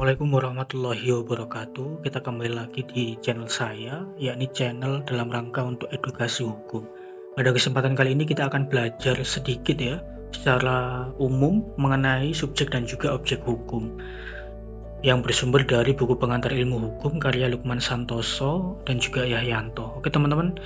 Assalamualaikum warahmatullahi wabarakatuh. Kita kembali lagi di channel saya, yakni channel dalam rangka untuk edukasi hukum. Pada kesempatan kali ini kita akan belajar sedikit ya, secara umum mengenai subjek dan juga objek hukum yang bersumber dari buku pengantar ilmu hukum karya Lukman Santoso dan juga Yahyanto. Oke teman-teman,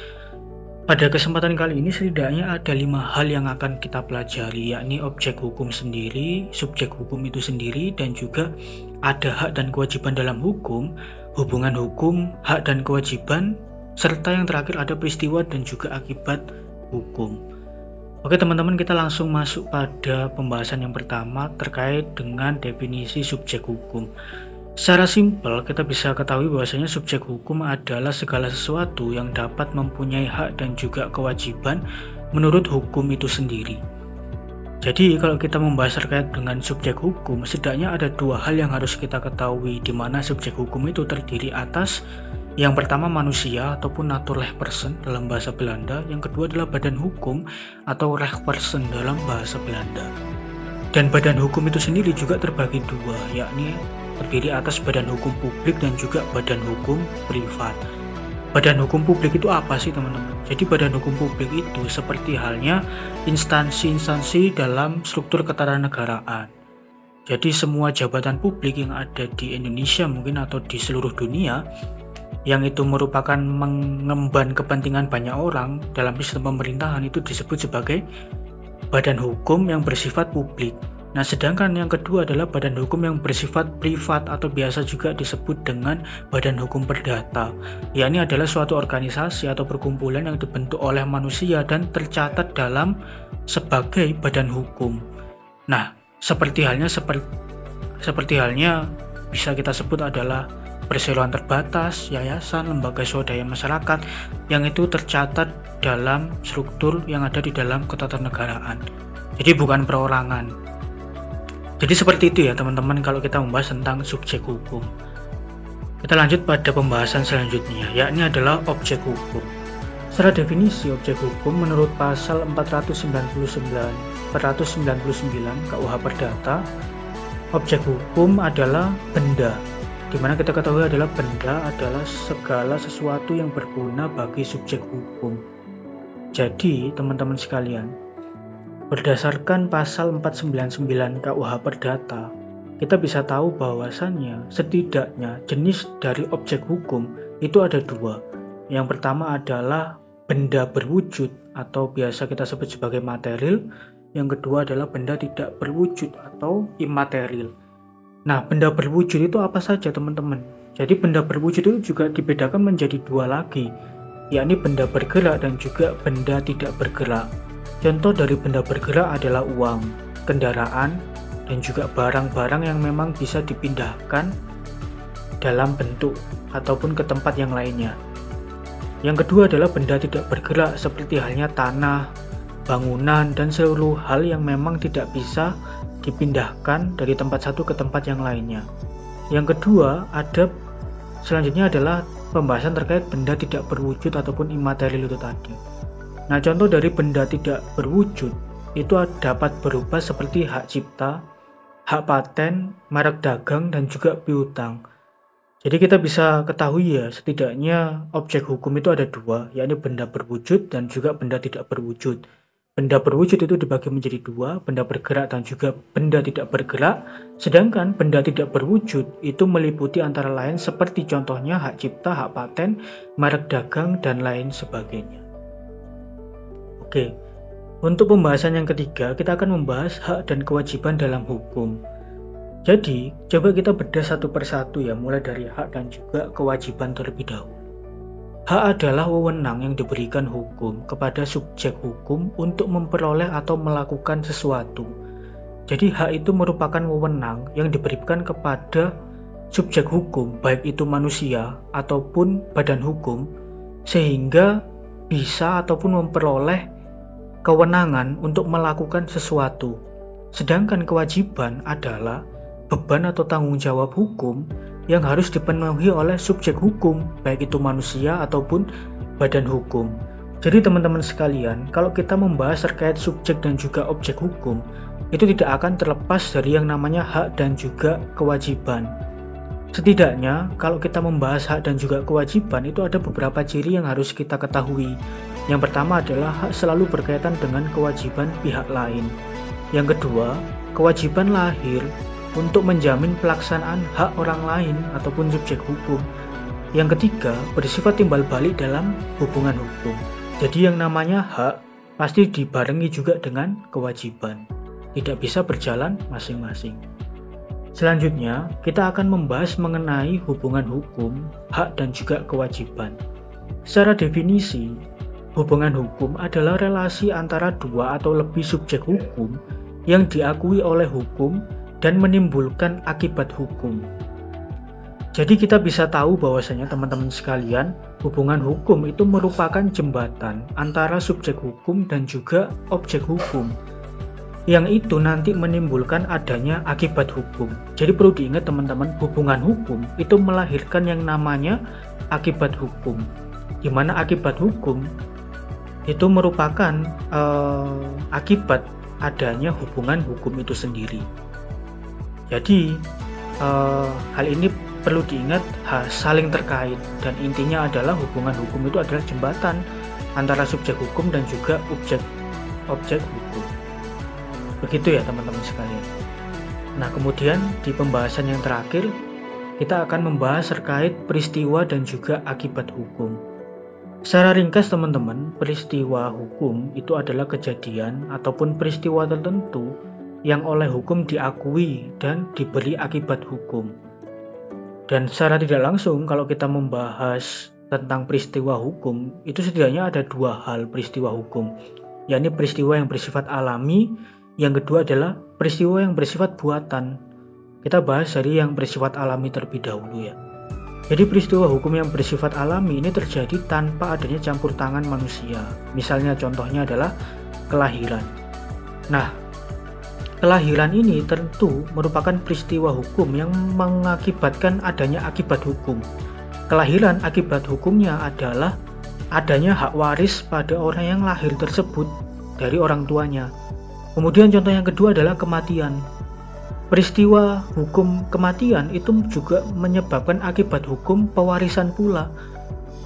pada kesempatan kali ini setidaknya ada 5 hal yang akan kita pelajari, yakni objek hukum sendiri, subjek hukum itu sendiri, dan juga ada hak dan kewajiban dalam hukum, hubungan hukum, hak dan kewajiban, serta yang terakhir ada peristiwa dan juga akibat hukum. Oke teman-teman, kita langsung masuk pada pembahasan yang pertama terkait dengan definisi subjek hukum. Secara simpel, kita bisa ketahui bahwasanya subjek hukum adalah segala sesuatu yang dapat mempunyai hak dan juga kewajiban menurut hukum itu sendiri. Jadi, kalau kita membahas terkait dengan subjek hukum, setidaknya ada 2 hal yang harus kita ketahui, di mana subjek hukum itu terdiri atas yang pertama manusia ataupun naturrechtpersoon dalam bahasa Belanda, yang kedua adalah badan hukum atau rechtpersoon dalam bahasa Belanda. Dan badan hukum itu sendiri juga terbagi 2, yakni terdiri atas badan hukum publik dan juga badan hukum privat. Badan hukum publik itu apa sih teman-teman? Jadi badan hukum publik itu seperti halnya instansi-instansi dalam struktur ketatanegaraan. Jadi semua jabatan publik yang ada di Indonesia mungkin atau di seluruh dunia yang itu merupakan mengemban kepentingan banyak orang dalam sistem pemerintahan itu disebut sebagai badan hukum yang bersifat publik. Nah, sedangkan yang kedua adalah badan hukum yang bersifat privat atau biasa juga disebut dengan badan hukum perdata. Ya, ini adalah suatu organisasi atau perkumpulan yang dibentuk oleh manusia dan tercatat dalam sebagai badan hukum. Nah, seperti halnya bisa kita sebut adalah perseroan terbatas, yayasan, lembaga swadaya masyarakat yang itu tercatat dalam struktur yang ada di dalam ketatanegaraan. Jadi bukan perorangan. Jadi seperti itu ya teman-teman kalau kita membahas tentang subjek hukum. Kita lanjut pada pembahasan selanjutnya, yakni adalah objek hukum. Secara definisi objek hukum menurut pasal 499 KUH Perdata, objek hukum adalah benda. Dimana kita ketahui adalah benda adalah segala sesuatu yang berguna bagi subjek hukum. Jadi teman-teman sekalian, berdasarkan pasal 499 KUH Perdata, kita bisa tahu bahwasannya setidaknya jenis dari objek hukum itu ada 2. Yang pertama adalah benda berwujud atau biasa kita sebut sebagai material. Yang kedua adalah benda tidak berwujud atau imaterial. Nah, benda berwujud itu apa saja teman-teman? Jadi benda berwujud itu juga dibedakan menjadi 2 lagi, yakni benda bergerak dan juga benda tidak bergerak. Contoh dari benda bergerak adalah uang, kendaraan, dan juga barang-barang yang memang bisa dipindahkan dalam bentuk ataupun ke tempat yang lainnya. Yang kedua adalah benda tidak bergerak seperti halnya tanah, bangunan, dan seluruh hal yang memang tidak bisa dipindahkan dari tempat satu ke tempat yang lainnya. Yang kedua selanjutnya adalah pembahasan terkait benda tidak berwujud ataupun imaterial itu tadi. Nah, contoh dari benda tidak berwujud itu dapat berupa seperti hak cipta, hak paten, merek dagang, dan juga piutang. Jadi kita bisa ketahui ya, setidaknya objek hukum itu ada 2, yakni benda berwujud dan juga benda tidak berwujud. Benda berwujud itu dibagi menjadi 2, benda bergerak dan juga benda tidak bergerak. Sedangkan benda tidak berwujud itu meliputi antara lain seperti contohnya hak cipta, hak paten, merek dagang, dan lain sebagainya. Oke, untuk pembahasan yang ketiga, kita akan membahas hak dan kewajiban dalam hukum. Jadi, coba kita bedah satu persatu ya, mulai dari hak dan juga kewajiban terlebih dahulu. Hak adalah wewenang yang diberikan hukum kepada subjek hukum untuk memperoleh atau melakukan sesuatu. Jadi, hak itu merupakan wewenang yang diberikan kepada subjek hukum, baik itu manusia ataupun badan hukum, sehingga bisa ataupun memperoleh kewenangan untuk melakukan sesuatu. Sedangkan kewajiban adalah beban atau tanggung jawab hukum yang harus dipenuhi oleh subjek hukum, baik itu manusia ataupun badan hukum. Jadi teman-teman sekalian, kalau kita membahas terkait subjek dan juga objek hukum, itu tidak akan terlepas dari yang namanya hak dan juga kewajiban. Setidaknya kalau kita membahas hak dan juga kewajiban itu ada beberapa ciri yang harus kita ketahui. Yang pertama adalah hak selalu berkaitan dengan kewajiban pihak lain. Yang kedua, kewajiban lahir untuk menjamin pelaksanaan hak orang lain ataupun subjek hukum. Yang ketiga, bersifat timbal balik dalam hubungan hukum. Jadi yang namanya hak pasti dibarengi juga dengan kewajiban. Tidak bisa berjalan masing-masing. Selanjutnya, kita akan membahas mengenai hubungan hukum, hak dan juga kewajiban. Secara definisi, hubungan hukum adalah relasi antara dua atau lebih subjek hukum yang diakui oleh hukum dan menimbulkan akibat hukum. Jadi kita bisa tahu bahwasanya teman-teman sekalian, hubungan hukum itu merupakan jembatan antara subjek hukum dan juga objek hukum. Yang itu nanti menimbulkan adanya akibat hukum. Jadi perlu diingat teman-teman, hubungan hukum itu melahirkan yang namanya akibat hukum. Di mana akibat hukum itu merupakan akibat adanya hubungan hukum itu sendiri. Jadi hal ini perlu diingat saling terkait dan intinya adalah hubungan hukum itu adalah jembatan antara subjek hukum dan juga objek hukum. Begitu ya teman-teman sekalian. Nah kemudian di pembahasan yang terakhir kita akan membahas terkait peristiwa dan juga akibat hukum. Secara ringkas teman-teman, peristiwa hukum itu adalah kejadian ataupun peristiwa tertentu yang oleh hukum diakui dan diberi akibat hukum. Dan secara tidak langsung kalau kita membahas tentang peristiwa hukum itu setidaknya ada dua hal peristiwa hukum, yakni peristiwa yang bersifat alami. Yang kedua adalah peristiwa yang bersifat buatan. Kita bahas dari yang bersifat alami terlebih dahulu ya. Jadi peristiwa hukum yang bersifat alami ini terjadi tanpa adanya campur tangan manusia. Misalnya contohnya adalah kelahiran. Nah, kelahiran ini tentu merupakan peristiwa hukum yang mengakibatkan adanya akibat hukum. Kelahiran akibat hukumnya adalah adanya hak waris pada orang yang lahir tersebut dari orang tuanya. Kemudian contoh yang kedua adalah kematian. Peristiwa hukum kematian itu juga menyebabkan akibat hukum pewarisan pula,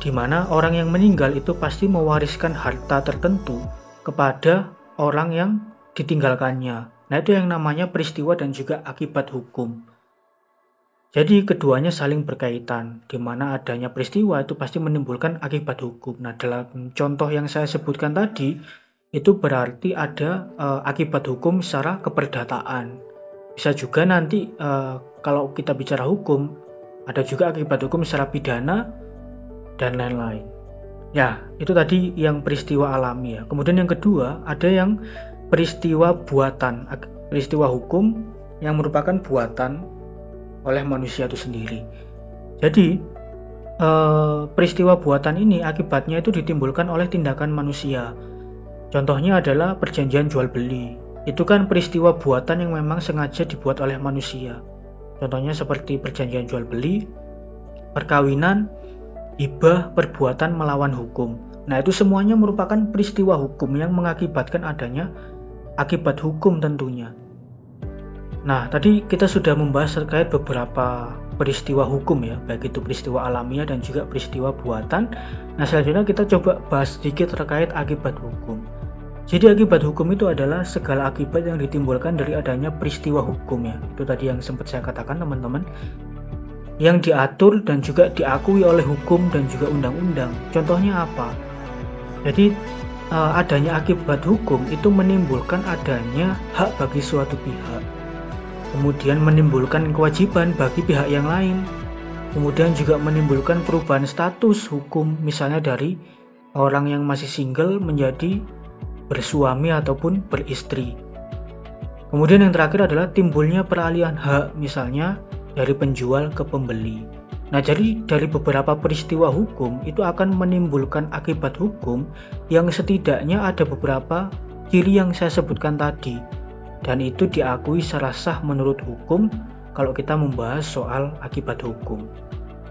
di mana orang yang meninggal itu pasti mewariskan harta tertentu kepada orang yang ditinggalkannya. Nah itu yang namanya peristiwa dan juga akibat hukum. Jadi keduanya saling berkaitan, di mana adanya peristiwa itu pasti menimbulkan akibat hukum. Nah dalam contoh yang saya sebutkan tadi, itu berarti ada akibat hukum secara keperdataan. Bisa juga nanti kalau kita bicara hukum, ada juga akibat hukum secara pidana dan lain-lain. Ya, itu tadi yang peristiwa alami ya. Kemudian yang kedua, ada yang peristiwa buatan, peristiwa hukum yang merupakan buatan oleh manusia itu sendiri. Jadi peristiwa buatan ini akibatnya itu ditimbulkan oleh tindakan manusia. Contohnya adalah perjanjian jual beli. Itu kan peristiwa buatan yang memang sengaja dibuat oleh manusia. Contohnya seperti perjanjian jual beli, perkawinan, hibah, perbuatan melawan hukum. Nah itu semuanya merupakan peristiwa hukum yang mengakibatkan adanya akibat hukum tentunya. Nah tadi kita sudah membahas terkait beberapa peristiwa hukum ya, baik itu peristiwa alamiah dan juga peristiwa buatan. Nah selanjutnya kita coba bahas sedikit terkait akibat hukum. Jadi akibat hukum itu adalah segala akibat yang ditimbulkan dari adanya peristiwa hukum ya. Itu tadi yang sempat saya katakan teman-teman, yang diatur dan juga diakui oleh hukum dan juga undang-undang. Contohnya apa? Jadi adanya akibat hukum itu menimbulkan adanya hak bagi suatu pihak, kemudian menimbulkan kewajiban bagi pihak yang lain, kemudian juga menimbulkan perubahan status hukum, misalnya dari orang yang masih single menjadi bersuami ataupun beristri. Kemudian yang terakhir adalah timbulnya peralihan hak, misalnya dari penjual ke pembeli. Nah, jadi dari beberapa peristiwa hukum itu akan menimbulkan akibat hukum yang setidaknya ada beberapa ciri yang saya sebutkan tadi, dan itu diakui secara sah menurut hukum kalau kita membahas soal akibat hukum.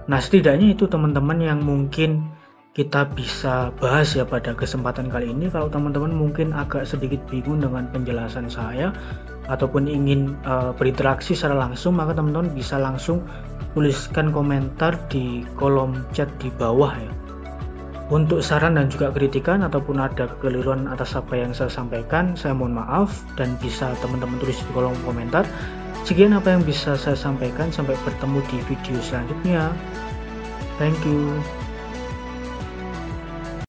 Nah, setidaknya itu teman-teman yang mungkin kita bisa bahas ya pada kesempatan kali ini. Kalau teman-teman mungkin agak sedikit bingung dengan penjelasan saya ataupun ingin berinteraksi secara langsung, maka teman-teman bisa langsung tuliskan komentar di kolom chat di bawah ya. Untuk saran dan juga kritikan ataupun ada kekeliruan atas apa yang saya sampaikan, saya mohon maaf dan bisa teman-teman tulis di kolom komentar. Sekian apa yang bisa saya sampaikan, sampai bertemu di video selanjutnya. Thank you.